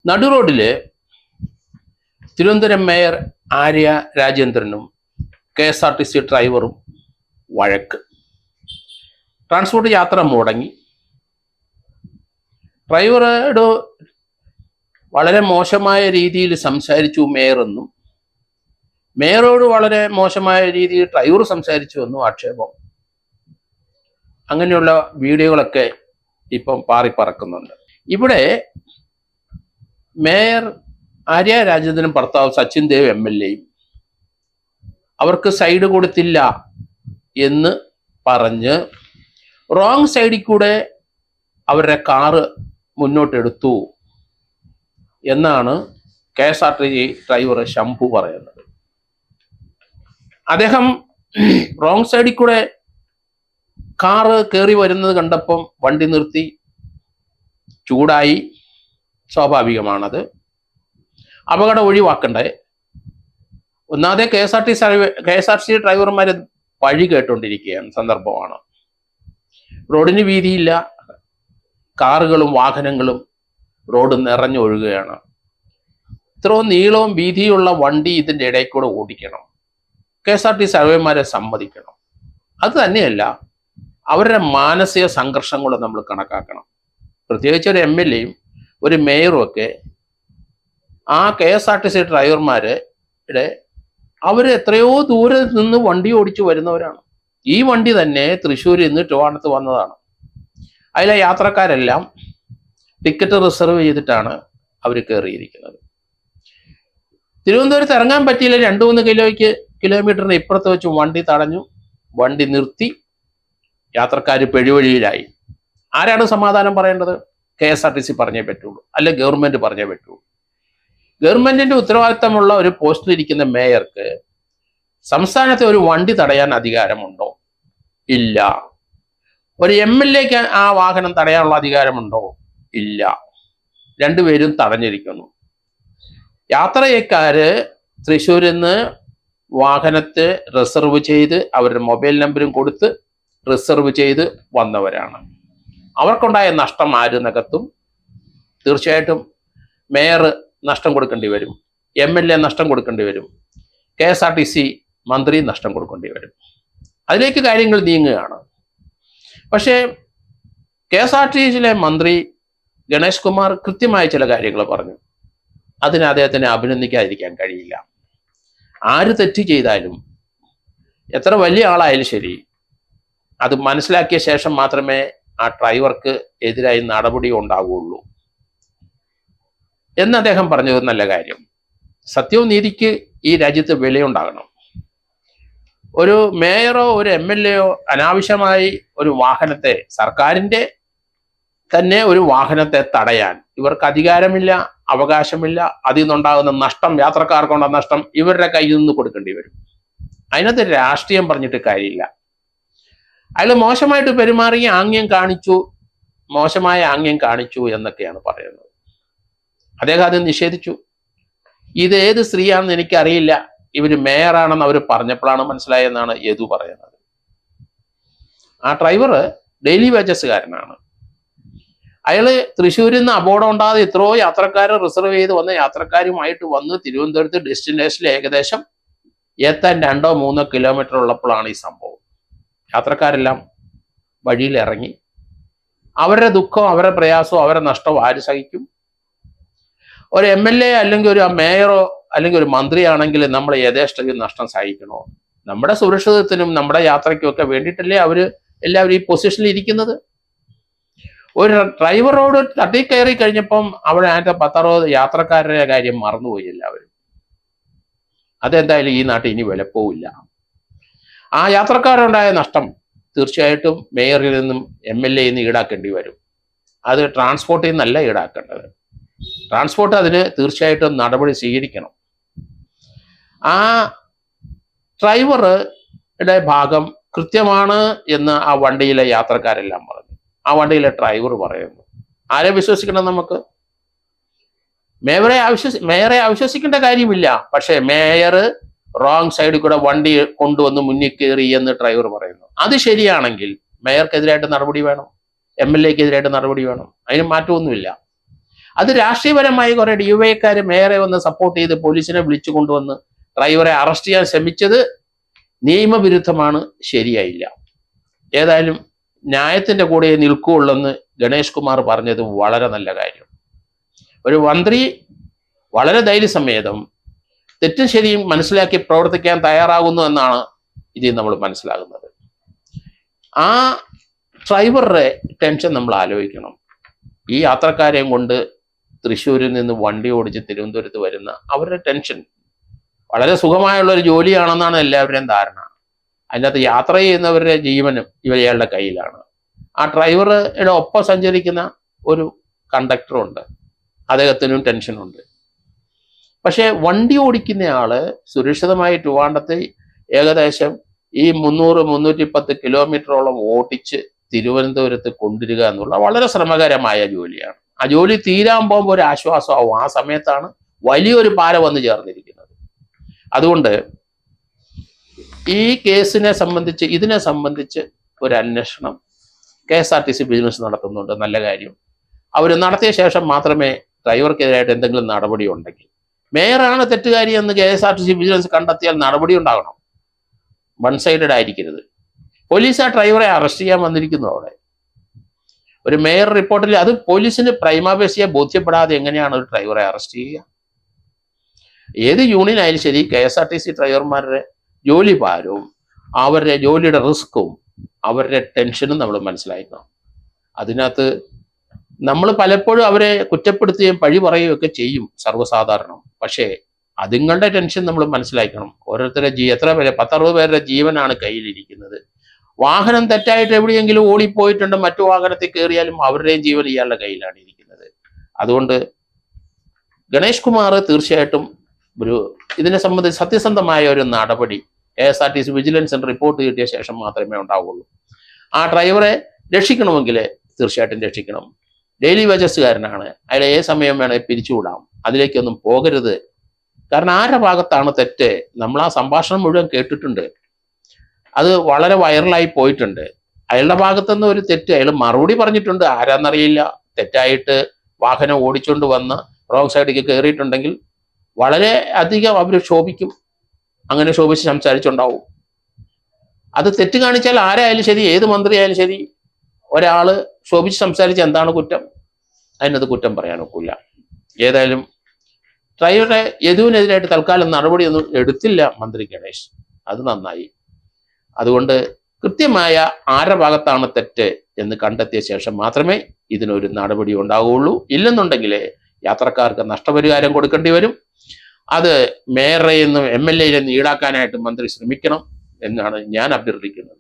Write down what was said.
നടുറോഡില് Thiruvananthapuram mayor Arya രാജേന്ദ്രനും KSRTC ഡ്രൈവറും വഴക്ക്. Transport യാത്ര മുടങ്ങി. ഡ്രൈവറോട് വളരെ മോശമായ രീതിയിൽ സംസാരിച്ചു മേയറെന്നും, മേയറോട് വളരെ മോശമായ രീതിയിൽ ഡ്രൈവർ സംസാരിച്ചു എന്നും ആക്ഷേപം. അങ്ങനെയുള്ള വീഡിയോകളൊക്കെ ഇപ്പം പാറിപ്പറക്കുന്നുണ്ട്. ഇവിടെ മേയർ ആര്യ രാജേന്ദ്രൻ ഭർത്താവ് സച്ചിൻ ദേവ് MLA അവർക്ക് സൈഡ് കൊടുത്തില്ല എന്ന് പറഞ്ഞ് റോങ് സൈഡിൽ കൂടെ അവരുടെ കാറ് മുന്നോട്ടെടുത്തു എന്നാണ് KSRTC ഡ്രൈവർ ശംഭു പറയുന്നത്. അദ്ദേഹം റോങ് സൈഡിൽ കൂടെ കാറ് കയറി വരുന്നത് കണ്ടപ്പം വണ്ടി നിർത്തി, ചൂടായി. സ്വാഭാവികമാണത്. അപകടം ഒഴിവാക്കണ്ടേ? ഒന്നാമതെ KSRTC ഡ്രൈവർമാർ വഴി കേട്ടുകൊണ്ടിരിക്കുകയാണ് സന്ദർഭമാണ്. റോഡിന് വീതിയില്ല, കാറുകളും വാഹനങ്ങളും റോഡ് നിറഞ്ഞൊഴുകുകയാണ്. ഇത്രയും നീളവും വീതിയുള്ള വണ്ടി ഇതിൻ്റെ ഇടയിൽ കൂടെ ഓടിക്കണം. KSRTC ഡ്രൈവർമാരെ സമ്മതിക്കണം. അത് തന്നെയല്ല, അവരുടെ മാനസിക സംഘർഷങ്ങൾ നമ്മൾ കണക്കാക്കണം. പ്രത്യേകിച്ച് ഒരു MLA യും ഒരു മേയറും ഒക്കെ ആ KSRTC ഡ്രൈവർമാരുടെ അവർ എത്രയോ ദൂരെ നിന്ന് വണ്ടി ഓടിച്ചു വരുന്നവരാണ്. ഈ വണ്ടി തന്നെ തൃശ്ശൂരിൽ നിന്ന് ട്രിവാൻഡ്രത്ത് വന്നതാണ്. അതിലെ യാത്രക്കാരെല്ലാം ടിക്കറ്റ് റിസർവ് ചെയ്തിട്ടാണ് അവർ കയറിയിരിക്കുന്നത്. തിരുവനന്തപുരത്ത് ഇറങ്ങാൻ പറ്റിയില്ല. 2-3 കിലോമീറ്ററിന് ഇപ്പുറത്ത് വെച്ച് വണ്ടി തടഞ്ഞു, വണ്ടി നിർത്തി, യാത്രക്കാർ പെഴുവഴിയിലായി. ആരാണ് സമാധാനം പറയേണ്ടത്? KSRTC പറഞ്ഞേ പറ്റുള്ളൂ, അല്ലെ ഗവൺമെന്റ് പറഞ്ഞേ പറ്റുള്ളൂ. ഗവൺമെന്റിന്റെ ഉത്തരവാദിത്തമുള്ള ഒരു പോസ്റ്റിലിരിക്കുന്ന മേയർക്ക് സംസ്ഥാനത്തെ ഒരു വണ്ടി തടയാൻ അധികാരമുണ്ടോ? ഇല്ല. ഒരു MLA ആ വാഹനം തടയാനുള്ള അധികാരമുണ്ടോ? ഇല്ല. രണ്ടുപേരും തടഞ്ഞിരിക്കുന്നു. യാത്രക്കാര് തൃശ്ശൂരിൽ നിന്ന് വാഹനത്തെ റിസർവ് ചെയ്ത് അവരുടെ മൊബൈൽ നമ്പരും കൊടുത്ത് റിസർവ് ചെയ്ത് വന്നവരാണ്. അവർക്കുണ്ടായ നഷ്ടം ആര് നികത്തും? തീർച്ചയായിട്ടും മേയർ നഷ്ടം കൊടുക്കേണ്ടി വരും, MLA നഷ്ടം കൊടുക്കേണ്ടി വരും, KSRTC മന്ത്രി നഷ്ടം കൊടുക്കേണ്ടി വരും. അതിലേക്ക് കാര്യങ്ങൾ നീങ്ങുകയാണ്. പക്ഷേ KSRTCയിലെ മന്ത്രി ഗണേഷ് കുമാർ കൃത്യമായ ചില കാര്യങ്ങൾ പറഞ്ഞു. അതിന് അദ്ദേഹത്തിനെ അഭിനന്ദിക്കാതിരിക്കാൻ കഴിയില്ല. ആര് തെറ്റ് ചെയ്താലും, എത്ര വലിയ ആളായാലും ശരി, അത് മനസ്സിലാക്കിയ ശേഷം മാത്രമേ ആ ഡ്രൈവർക്ക് എതിരായി നടപടി ഉണ്ടാവുകയുള്ളൂ എന്ന് അദ്ദേഹം പറഞ്ഞത് നല്ല കാര്യം. സത്യവും നീതിക്ക് ഈ രാജ്യത്ത് വിലയുണ്ടാകണം. ഒരു മേയറോ ഒരു MLA യോ അനാവശ്യമായി ഒരു വാഹനത്തെ, സർക്കാരിൻ്റെ തന്നെ ഒരു വാഹനത്തെ തടയാൻ ഇവർക്ക് അധികാരമില്ല, അവകാശമില്ല. അതിൽ നിന്നുണ്ടാകുന്ന നഷ്ടം, യാത്രക്കാർക്കുള്ള നഷ്ടം ഇവരുടെ കയ്യിൽ നിന്ന് കൊടുക്കേണ്ടി വരും. അതിനകത്ത് രാഷ്ട്രീയം പറഞ്ഞിട്ട് കാര്യമില്ല. അയാൾ മോശമായിട്ട് പെരുമാറി ആംഗ്യം കാണിച്ചു, മോശമായ ആംഗ്യം കാണിച്ചു എന്നൊക്കെയാണ് പറയുന്നത്. അദ്ദേഹം അത് നിഷേധിച്ചു. ഇത് ഏത് സ്ത്രീയാണെന്ന് എനിക്കറിയില്ല, ഇവര് മേയറാണെന്ന് അവർ പറഞ്ഞപ്പോഴാണ് മനസ്സിലായെന്നാണ് യദു പറയുന്നത്. ആ ഡ്രൈവർ ഡെയിലി വേജസുകാരനാണ്. അയാള് തൃശ്ശൂരിൽ നിന്ന് അപകടം ഉണ്ടാകാതെ എത്രയോ യാത്രക്കാരെ റിസർവ് ചെയ്ത് വന്ന യാത്രക്കാരുമായിട്ട് വന്ന് തിരുവനന്തപുരത്ത് ഡെസ്റ്റിനേഷനിൽ ഏകദേശം എത്താൻ 2-3 കിലോമീറ്റർ ഉള്ളപ്പോഴാണ് ഈ സംഭവം. യാത്രക്കാരെല്ലാം വഴിയിൽ ഇറങ്ങി. അവരുടെ ദുഃഖം, അവരുടെ പ്രയാസവും അവരുടെ നഷ്ടവും ആര് സഹിക്കും? ഒരു MLA അല്ലെങ്കിൽ ഒരു മേയറോ അല്ലെങ്കിൽ ഒരു മന്ത്രിയാണെങ്കിൽ നമ്മൾ യഥേഷ്ടം നഷ്ടം സഹിക്കണോ? നമ്മുടെ സുരക്ഷിതത്വത്തിനും നമ്മുടെ യാത്രയ്ക്കും ഒക്കെ വേണ്ടിയിട്ടല്ലേ എല്ലാവരും ഈ പൊസിഷനിൽ ഇരിക്കുന്നത്. ഒരു ഡ്രൈവറോട് തട്ടിക്കയറി കഴിഞ്ഞപ്പം അവിടെ അതിൻ്റെ 10-60 യാത്രക്കാരുടെ കാര്യം മറന്നുപോയി എല്ലാവരും. അതെന്തായാലും ഈ നാട്ടിൽ ഇനി വിലപ്പോവില്ല. ആ യാത്രക്കാരുണ്ടായ നഷ്ടം തീർച്ചയായിട്ടും മേയറിൽ നിന്നും MLA നിന്ന് ഈടാക്കേണ്ടി വരും. അത് ട്രാൻസ്പോർട്ടിൽ നിന്നല്ല ഈടാക്കേണ്ടത്. ട്രാൻസ്പോർട്ട് അതിന് തീർച്ചയായിട്ടും നടപടി സ്വീകരിക്കണം. ആ ഡ്രൈവറുടെ ഭാഗം കൃത്യമാണ് എന്ന് ആ വണ്ടിയിലെ യാത്രക്കാരെല്ലാം പറഞ്ഞു. ആ വണ്ടിയിലെ ഡ്രൈവർ പറയുന്നു. ആരെ വിശ്വസിക്കണം നമുക്ക്? മേയറെ അവിശ്വസിക്കേണ്ട കാര്യമില്ല. പക്ഷേ മേയർ റോങ് സൈഡിൽ കൂടെ വണ്ടി കൊണ്ടുവന്ന് മുന്നിൽ കയറി എന്ന് ഡ്രൈവർ പറയുന്നു. അത് ശരിയാണെങ്കിൽ മേയർക്കെതിരായിട്ട് നടപടി വേണം, MLA ക്കെതിരായിട്ട് നടപടി വേണം. അതിന് മാറ്റമൊന്നുമില്ല. അത് രാഷ്ട്രീയപരമായി കുറെ ഡിവൈക്കാർ മേയറെ വന്ന് സപ്പോർട്ട് ചെയ്ത് പോലീസിനെ വിളിച്ചു കൊണ്ടുവന്ന് ഡ്രൈവറെ അറസ്റ്റ് ചെയ്യാൻ ശ്രമിച്ചത് നിയമവിരുദ്ധമാണ്, ശരിയായില്ല. ഏതായാലും ന്യായത്തിന്റെ കൂടെ നിൽക്കുകയുള്ളെന്ന് ഗണേഷ് കുമാർ പറഞ്ഞത് വളരെ നല്ല കാര്യം. ഒരു മന്ത്രി വളരെ ധൈര്യസമേതം തെറ്റും ശരിയും മനസ്സിലാക്കി പ്രവർത്തിക്കാൻ തയ്യാറാകുന്നു എന്നാണ് ഇതിൽ നമ്മൾ മനസ്സിലാകുന്നത്. ആ ഡ്രൈവറുടെ ടെൻഷൻ നമ്മൾ ആലോചിക്കണം. ഈ യാത്രക്കാരെയും കൊണ്ട് തൃശ്ശൂരിൽ നിന്ന് വണ്ടി ഓടിച്ച് തിരുവനന്തപുരത്ത് വരുന്ന അവരുടെ ടെൻഷൻ വളരെ സുഖമായുള്ള ഒരു ജോലിയാണെന്നാണ് എല്ലാവരുടെയും ധാരണ. അതിനകത്ത് യാത്ര ചെയ്യുന്നവരുടെ ജീവനും ഇവയാളുടെ കയ്യിലാണ്. ആ ഡ്രൈവറുടെ ഒപ്പം സഞ്ചരിക്കുന്ന ഒരു കണ്ടക്ടറുണ്ട്, അദ്ദേഹത്തിനും ടെൻഷനുണ്ട്. പക്ഷെ വണ്ടി ഓടിക്കുന്നയാള് സുരക്ഷിതമായി ട്രിവാൻഡ്രത്ത് ഏകദേശം ഈ 300-310 കിലോമീറ്ററോളം ഓടിച്ച് തിരുവനന്തപുരത്ത് കൊണ്ടുവരിക എന്നുള്ള വളരെ ശ്രമകരമായ ജോലിയാണ്. ആ ജോലി തീരാൻ പോകുമ്പോൾ ഒരു ആശ്വാസമാവും. ആ സമയത്താണ് വലിയൊരു പാര വന്നു ചേർന്നിരിക്കുന്നത്. അതുകൊണ്ട് ഈ കേസിനെ സംബന്ധിച്ച് ഇതിനെ സംബന്ധിച്ച് ഒരു അന്വേഷണം KSRTC വിജിലൻസ് നടത്തുന്നുണ്ട്, നല്ല കാര്യം. അവർ നടത്തിയ ശേഷം മാത്രമേ ഡ്രൈവർക്കെതിരായിട്ട് എന്തെങ്കിലും നടപടി ഉണ്ടെങ്കിൽ, മേയറാണ് തെറ്റുകാരി എന്ന് KSRTC വിജിലൻസ് കണ്ടെത്തിയാൽ നടപടി ഉണ്ടാകണം. വൺ സൈഡഡ് ആയിരിക്കരുത്. പോലീസ് ആ ഡ്രൈവറെ അറസ്റ്റ് ചെയ്യാൻ വന്നിരിക്കുന്നു. അവിടെ ഒരു മേയർ റിപ്പോർട്ടിൽ അത് പോലീസിന് പ്രൈമാഫേസിയെ ബോധ്യപ്പെടാതെ എങ്ങനെയാണ് ഒരു ഡ്രൈവറെ അറസ്റ്റ് ചെയ്യുക? ഏത് യൂണിയൻ ആയാലും ശരി, KSRTC ഡ്രൈവർമാരുടെ ജോലി ഭാരവും അവരുടെ ജോലിയുടെ റിസ്ക്കും അവരുടെ ടെൻഷനും നമ്മൾ മനസ്സിലാക്കണം. അതിനകത്ത് നമ്മൾ പലപ്പോഴും അവരെ കുറ്റപ്പെടുത്തുകയും പഴി പറയുകയും ഒക്കെ ചെയ്യും സർവ്വസാധാരണം. പക്ഷേ അതുങ്ങളുടെ ടെൻഷൻ നമ്മൾ മനസ്സിലാക്കണം. ഓരോരുത്തരുടെ എത്ര പേര്, 10-60 പേരുടെ ജീവനാണ് കയ്യിലിരിക്കുന്നത്. വാഹനം തെറ്റായിട്ട് എവിടെയെങ്കിലും ഓടിപ്പോയിട്ടുണ്ട്, മറ്റു വാഹനത്തിൽ കയറിയാലും അവരുടെയും ജീവൻ ഇയാളുടെ കയ്യിലാണ് ഇരിക്കുന്നത്. അതുകൊണ്ട് ഗണേഷ് കുമാർ തീർച്ചയായിട്ടും ഇതിനെ സംബന്ധിച്ച് സത്യസന്ധമായ ഒരു നടപടി KSRTC വിജിലൻസ് റിപ്പോർട്ട് കിട്ടിയ ശേഷം മാത്രമേ ഉണ്ടാവുള്ളൂ. ആ ഡ്രൈവറെ രക്ഷിക്കണമെങ്കിൽ തീർച്ചയായിട്ടും രക്ഷിക്കണം. ഡെയിലി വേജസ്സുകാരനാണ്, അയാളെ ഏത് സമയം വേണേൽ പിരിച്ചുവിടാം. അതിലേക്കൊന്നും പോകരുത്. കാരണം ആരുടെ ഭാഗത്താണ് തെറ്റ്? നമ്മൾ ആ സംഭാഷണം മുഴുവൻ കേട്ടിട്ടുണ്ട്. അത് വളരെ വൈറലായി പോയിട്ടുണ്ട്. അയാളുടെ ഭാഗത്തുനിന്ന് ഒരു തെറ്റ് അയാൾ മറുപടി പറഞ്ഞിട്ടുണ്ട്. ആരാന്നറിയില്ല, തെറ്റായിട്ട് വാഹനം ഓടിച്ചുകൊണ്ട് വന്ന് റോങ് സൈഡിലേക്ക് കയറിയിട്ടുണ്ടെങ്കിൽ വളരെ അധികം അവർ ശോഭിക്കും. അങ്ങനെ ശോഭിച്ച് സംസാരിച്ചുണ്ടാവും. അത് തെറ്റ് കാണിച്ചാൽ ആരായാലും ശരി, ഏത് മന്ത്രി ആയാലും ശരി, ഒരാള് ശോഭിച്ച് സംസാരിച്ച് എന്താണ് കുറ്റം? അതിനത് കുറ്റം പറയാൻ ഒക്കില്ല. ഏതായാലും ഡ്രൈവറെ യദുവിനെതിരായിട്ട് തൽക്കാലം നടപടിയൊന്നും എടുത്തില്ല മന്ത്രി ഗണേഷ്. അത് നന്നായി. അതുകൊണ്ട് കൃത്യമായ ആരുടെ ഭാഗത്താണ് തെറ്റ് എന്ന് കണ്ടെത്തിയ ശേഷം മാത്രമേ ഇതിനൊരു നടപടി ഉണ്ടാവുകയുള്ളൂ. ഇല്ലെന്നുണ്ടെങ്കിൽ യാത്രക്കാർക്ക് നഷ്ടപരിഹാരം കൊടുക്കേണ്ടി വരും. അത് മേയറുടെ നിന്നും MLA-യിൽ നിന്ന് ഈടാക്കാനായിട്ട് മന്ത്രി ശ്രമിക്കണം എന്നാണ് ഞാൻ അഭ്യർത്ഥിക്കുന്നത്.